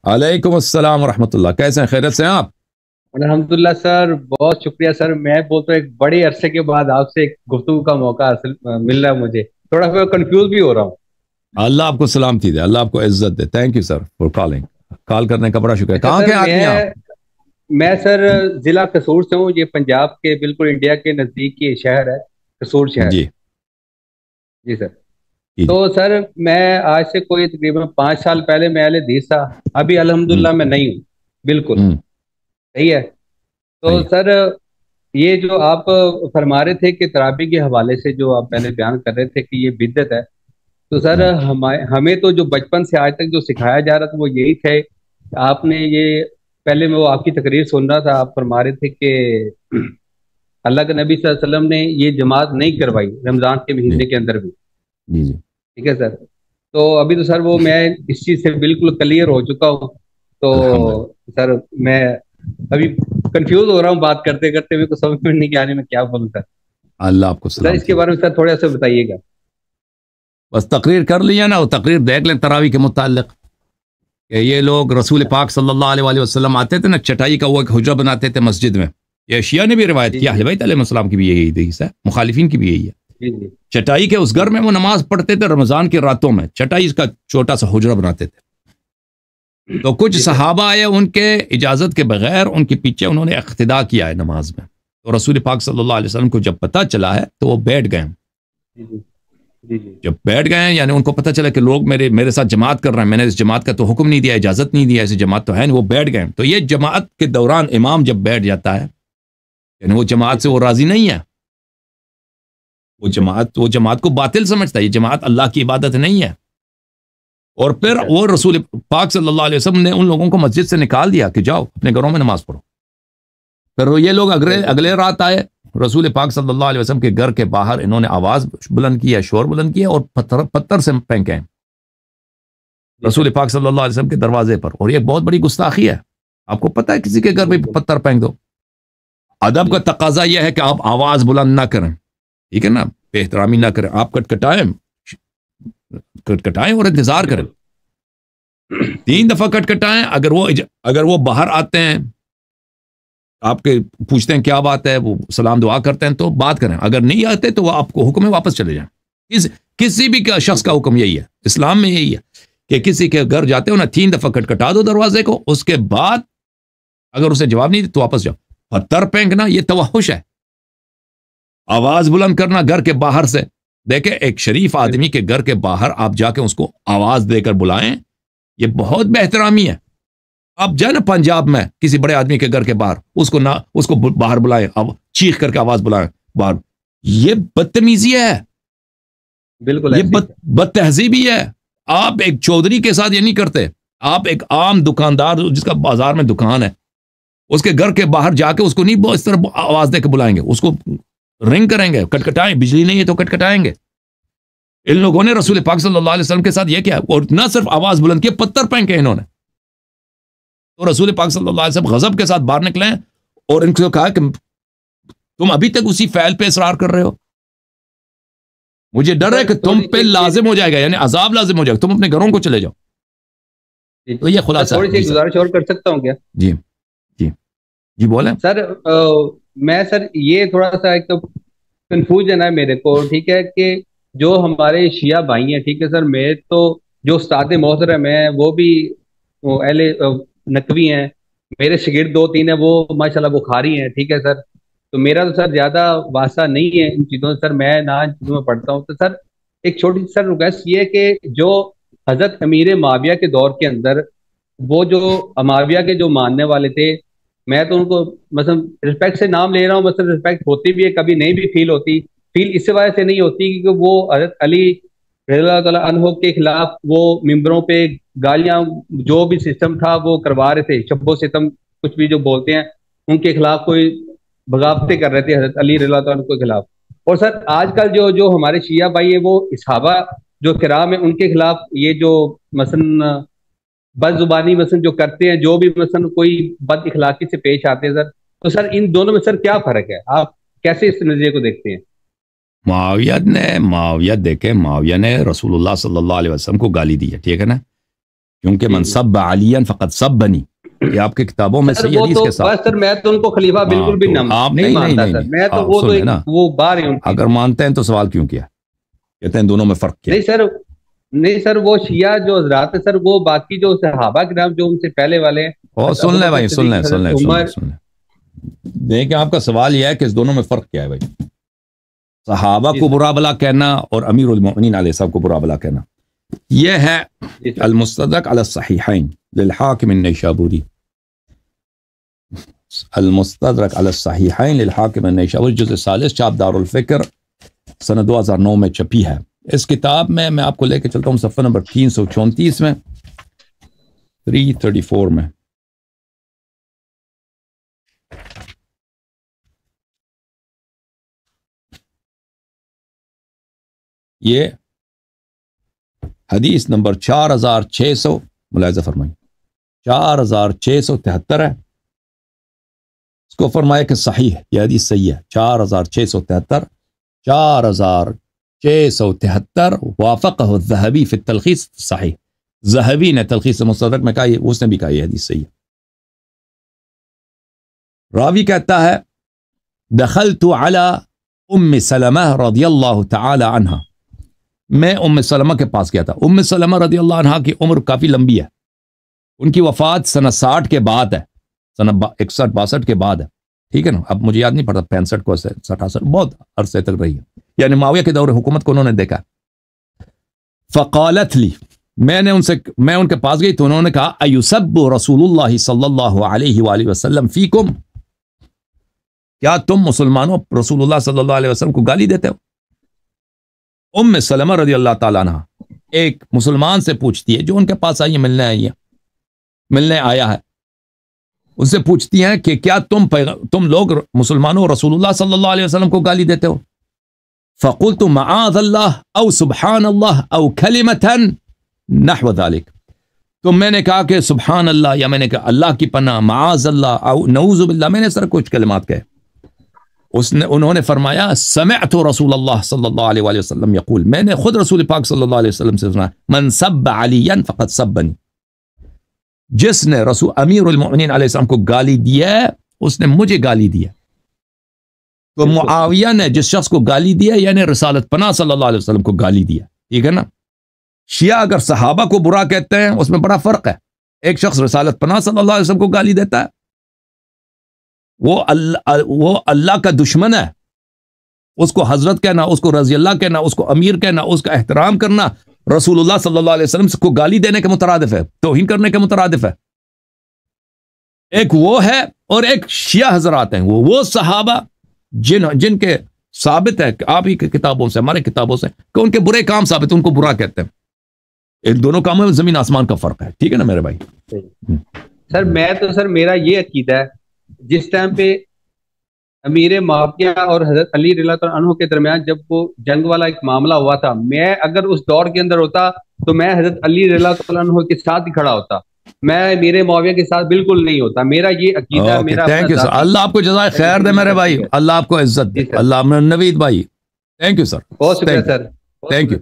वालेकुम अस्सलाम वरहमतुल्लाह। कैसे हैं, खैरियत से हैं आप? अल्हम्दुलिल्लाह सर, बहुत शुक्रिया सर। मैं बोलता हूँ एक बड़े अरसे के बाद आपसे एक गुफ्तगू का मौका हासिल मिल रहा है मुझे। थोड़ा सा कंफ्यूज भी हो रहा हूँ। अल्लाह आपको सलामती दे, अल्लाह आपको इज्जत दे। Thank you sir for calling. Call करने का बड़ा शुक्रिया। अच्छा कहाँ के सर, आदमी आप? मैं सर जिला कसूर से हूँ। ये पंजाब के बिल्कुल इंडिया के नज़दीक ये शहर है, कसूर शहर। जी जी सर। जी तो जी। सर मैं आज से कोई तकरीबन 5 साल पहले मैं अहले हदीस था। अभी हम्म अल्हम्दुलिल्लाह मैं नहीं हूँ, बिल्कुल। हम्म। सही है। सही तो है। सर ये जो आप फरमा रहे थे कि तराबी के हवाले से जो आप पहले बयान कर रहे थे कि ये बिदअत है, तो सर हम्म। हमें तो जो बचपन से आज तक जो सिखाया जा रहा था वो यही थे। आपने ये पहले मैं वो आपकी तकरीर सुन रहा था, आप फरमा रहे थे कि अल्लाह के नबी सल्लल्लाहु अलैहि वसल्लम ने ये जमात नहीं करवाई रमजान के जी महीने के अंदर भी। जी जी। ठीक है सर। तो अभी तो सर वो मैं इस चीज़ से बिल्कुल क्लियर हो चुका हूँ। तो अल्हम्दुलिल्लाह। सर मैं अभी कंफ्यूज हो रहा हूँ, बात करते करते मेरे को समझ में नहीं आ रही मैं क्या बोलूँ सर। अल्लाह आपको सर इसके सलामती दे। बारे में सर थोड़ा सा बताइएगा। बस तकरीर कर लिया ना, वो तकरीर देख लें तरावी के मुताल्लिक कि ये लोग रसूल पाक सल्लल्लाहु अलैहि वसल्लम आते थे ना, चटाई का वो एक हुजरा बनाते थे मस्जिद में। ये शिया ने भी रिवायत जी किया, जी अहले बैत अलैहिस्सलाम की भी यही हदीस है, मुखालिफिन की भी यही है। जी जी चटाई के उस घर जी में वो नमाज पढ़ते थे रमजान की रातों में, चटाई का छोटा सा हुजरा बनाते थे। तो कुछ जी सर। सहाबा आए, उनके इजाजत के बगैर उनके पीछे उन्होंने इख्तिदा किया है नमाज में। तो रसूल पाक सल्लल्लाहु अलैहि वसल्लम को जब पता चला है तो वो बैठ गए। जी जी जी जी जब बैठ गए हैं, यानी उनको पता चला कि लोग मेरे मेरे साथ जमात कर रहे हैं, मैंने इस जमात का तो हुक्म नहीं दिया, इजाजत नहीं दिया, ऐसी जमात तो है नहीं, वो बैठ गए। तो ये जमात के दौरान इमाम जब बैठ जाता है, यानी वो जी जमात से सर। वो राजी नहीं है, जी सर। वो जमात को बातिल समझता है, ये जमात अल्लाह की इबादत नहीं है। और जी फिर सर। वो रसूल पाक सल्लल्लाहु अलैहि वसल्लम ने उन लोगों को मस्जिद से निकाल दिया कि जाओ अपने घरों में नमाज पढ़ो। फिर ये लोग अगले बिल्कुल अगले सर। रात आए, रसूल पाक सल्लल्लाहु अलैहि वसल्लम के घर के बाहर इन्होंने आवाज बुलंद किया, शोर बुलंद किया और पत्थर पत्थर से फेंके जी रसूल सर। पाक सल्लल्लाहु अलैहि वसल्लम के दरवाजे पर। और ये बहुत बड़ी गुस्ताखी है। आपको पता है किसी के घर में बिल्कुल। पत्थर फेंक दो, अदब जी का तकाजा यह है कि आप आवाज बुलंद ना करें, ठीक है ना, बेहतरामी ना करें, आप कटकटाएं, कटकटाएं और इंतजार करें। बिल्कुल। 3 दफा कटकटाएं। अगर वो बाहर आते हैं, आपके पूछते हैं क्या बात है, वो सलाम दुआ करते हैं तो बात करें, अगर नहीं आते तो वो आपको हुक्म है वापस चले जाएं। किसी भी शख्स का हुक्म यही है, इस्लाम में यही है कि किसी के घर जाते हो ना, 3 दफा खटखटा दो दरवाजे को, उसके बाद अगर उसे जवाब नहीं दे तो वापस जाओ। पत्थर फेंकना ये तवहुश है, आवाज बुलंद करना घर के बाहर से। देखे, एक शरीफ आदमी के घर के बाहर आप जाके उसको आवाज देकर बुलाएं, ये बहुत बेहतरामी है। आप जाए ना पंजाब में किसी बड़े आदमी के घर के बाहर, उसको बाहर बुलाएं, अब चीख करके आवाज बुलाएं बाहर, ये बदतमीजी है, बिल्कुल ये ऐसे ही है। बदतहजीबी है। आप एक चौधरी के साथ ये नहीं करते, आप एक आम दुकानदार जिसका बाजार में दुकान है, उसके घर के बाहर जाके उसको नहीं इस तरह आवाज देकर बुलाएंगे, उसको रिंग करेंगे, कटकटाएं, बिजली नहीं है तो कटकटाएंगे। इन लोगों ने रसूल पाक सल्लल्लाहु अलैहि वसल्लम के साथ ये किया, और ना सिर्फ आवाज बुलंद की, पत्थर फेंके इन्होंने। तो रसूल पाक सल्लल्लाहु अलैहि वसल्लम गजब के साथ बाहर निकले और इनको कहा कि तुम अभी तक उसी फैल पे इसरार कर रहे हो, मुझे डर है सर कि तुम थोड़ी पे सी लाजिम हो जाएगा, यानी अजाब लाजिम हो जाएगा, तुम अपने घरों को चले जाओ। तो ये सर खुलासा थोड़ी है सी जी सर। गुजारिश और कर सकता हूँ क्या? जी जी जी बोले। सर मैं सर ये थोड़ा सा एक तो कंफ्यूजन है मेरे को, ठीक है, कि जो हमारे शिया भाई हैं, ठीक है सर, मेरे तो जो उस्ताद मोहतरम है वो भी वो अहले नकवी हैं। मेरे शागिर्द 2-3 है वो माशाल्लाह बुखारी हैं, ठीक है सर। तो मेरा तो सर ज्यादा वास्ता नहीं है इन चीजों से सर, मैं ना इन चीजों में पढ़ता हूँ। तो सर एक छोटी सी सर रिक्वेस्ट ये है कि जो हजरत अमीर माविया के दौर के अंदर वो जो अमाविया के जो मानने वाले थे, मैं तो उनको मतलब रिस्पेक्ट से नाम ले रहा हूँ, मतलब रिस्पेक्ट होती भी है, कभी नहीं भी फील होती। फील इस वजह से नहीं होती क्योंकि वो हजरत अली रज़ियल्लाहु तआला अन्हो के खिलाफ वो मिंबरों पे गालियां, जो भी सिस्टम था वो करवा रहे थे, शब्बो सितम कुछ भी जो बोलते हैं, उनके खिलाफ कोई बगावतें कर रहे थे हजरत अली रज़ियल्लाहु तआला अन्हु के खिलाफ। और सर आजकल जो जो हमारे शिया भाई है वो इसहाबा जो किराम है उनके खिलाफ ये जो मसलन बदजुबानी मसलन जो करते हैं, जो भी मसलन कोई बद इखलाकी से पेश आते हैं सर, तो सर इन दोनों में सर क्या फर्क है? आप कैसे इस नजरिए को देखते हैं? माविया ने रसूलुल्लाह सल्लल्लाहु अलैहि वसल्लम को गाली दी है, ठीक है ना। کیونکہ من سب علیاً فقط سبنی، یہ آپ کی کتابوں میں صحیح حدیث کے ساتھ. سر میں تو ان کو خلیفہ بالکل بھی نہیں مانتا سر، میں تو وہ تو وہ بار ہی اگر مانتے ہیں تو سوال کیوں کیا؟ کہتے ہیں دونوں میں فرق کیا؟ نہیں سر وہ شیعہ جو حضرات ہیں سر، وہ باقی جو صحابہ کرام جو ان سے پہلے والے ہیں، سن لیں بھائی، سن لیں. دیکھیں آپ کا سوال یہ ہے کہ اس دونوں میں فرق کیا ہے بھائی؟ صحابہ کو برا بلا کہنا اور امیر المؤمنین علیہ السلام کو برا بلا کہنا، یہ ہے المستدرک علی الصحیحین للحاکم النیشابوری. المستدرک علی الصحیحین للحاکم النیشابوری، جزء ثالث، چاپ دار الفکر، سنہ 2009 میں چھپی ہے. اس کتاب میں آپ کو لے کے چلتا ہوں صفحہ نمبر 334 میں، 334 میں. یہ حدیث نمبر 4600 ملاحظہ فرمائیں، 4673 ہے. اس کو فرمایا کہ صحیح ہے، یہ حدیث صحیح ہے. 4673 4673 وافقہ الذہبی فی التلخیص صحیح. ذہبی نے تلخیص مستدرک میں کہا، اس نے بھی کہا یہ حدیث صحیح ہے. راوی کہتا ہے دخلت علی ام سلمہ رضی اللہ تعالی عنہ، میں ام سلمہ کے پاس گیا تھا. ام سلمہ رضی اللہ عنہ کی عمر کافی لمبی ہے، ان کی وفات سنہ 60 کے بعد ہے، سنہ 61-62 کے بعد ہے. ٹھیک ہے نا، اب مجھے یاد نہیں پڑتا 65 کو 68 بہت عرصے تک رہی ہے، یعنی معاویہ کے دور حکومت کو انہوں نے دیکھا. فقالت لی، میں ان کے پاس گئی تو انہوں نے کہا ایسب رسول اللہ صلی اللہ علیہ وآلہ وسلم فیکم، کیا تم مسلمانوں رسول اللہ صلی اللہ علیہ وسلم کو گالی دیتے ہو؟ ام سلمہ رضی اللہ تعالیٰ عنہ ایک مسلمان سے پوچھتی ہے جو ان کے پاس ملنے آیا ہے، ان سے پوچھتی ہیں کہ کیا تم لوگ مسلمانوں رسول اللہ صلی اللہ علیہ وسلم کو گالی دیتے ہو؟ فقلت معاذ اللہ او سبحان اللہ او کلمتا نحو ذلك، تو میں نے کہا کہ سبحان اللہ، یا میں نے کہا اللہ کی پناہ، معاذ اللہ او نعوذ باللہ، میں نے سر کچھ کلمات کہے. انہوں نے فرمایا سمعت رسول اللہ صلی اللہ علیہ وآلہ وسلم یقول، میں نے خود رسول پاک صلی اللہ علیہ وسلم سے سنا من سب علیا فقد سبنی، جس نے رسول امیر المؤمنین علیہ السلام کو گالی دیا اس نے مجھے گالی دیا. تو معاویہ نے جس شخص کو گالی دیا یعنی رسالت پناہ صلی اللہ علیہ وسلم کو گالی دیا. ٹھیک ہے نا، شیعہ اگر صحابہ کو برا کہتے ہیں اس میں بڑا فرق ہے. ایک شخص رسالت پناہ صلی اللہ علیہ وسلم کو گالی دیتا ہے، وہ اللہ کا دشمن ہے، اس کو حضرت کہنا، اس کو رضی اللہ کہنا، اس کو امیر کہنا، اس کا احترام کرنا رسول اللہ صلی اللہ علیہ وسلم کو گالی دینے کے مترادف ہے، توہین کرنے کے مترادف ہے. ایک وہ ہے اور ایک شیعہ حضرات ہیں، وہ صحابہ جن کے ثابت ہے آپ ہی کی کتابوں سے، ہمارے کتابوں سے، کہ ان کے برے کام ثابت، ان کو برا کہتے ہیں. ایک دونوں کاموں میں زمین آسمان کا فرق ہے. ٹھیک ہے نا میرے بھائی؟ سر میرا یہ عقیدہ ہے، جس ٹائم پہ امیر معاویہ اور حضرت علی رضی اللہ عنہ کے درمیان جب وہ جنگ والا ایک معاملہ ہوا تھا، میں اگر اس دور کے اندر ہوتا تو میں حضرت علی رضی اللہ عنہ کے ساتھ ہی کھڑا ہوتا، میں امیر معاویہ کے ساتھ بالکل نہیں ہوتا. میرا یہ عقیدہ میرا. تھینک یو سر، اللہ آپ کو جزائے خیر دے میرے بھائی، اللہ آپ کو عزت دے. اللہ نوید بھائی تھینک یو سر، بہت شکریہ سر، تھینک یو.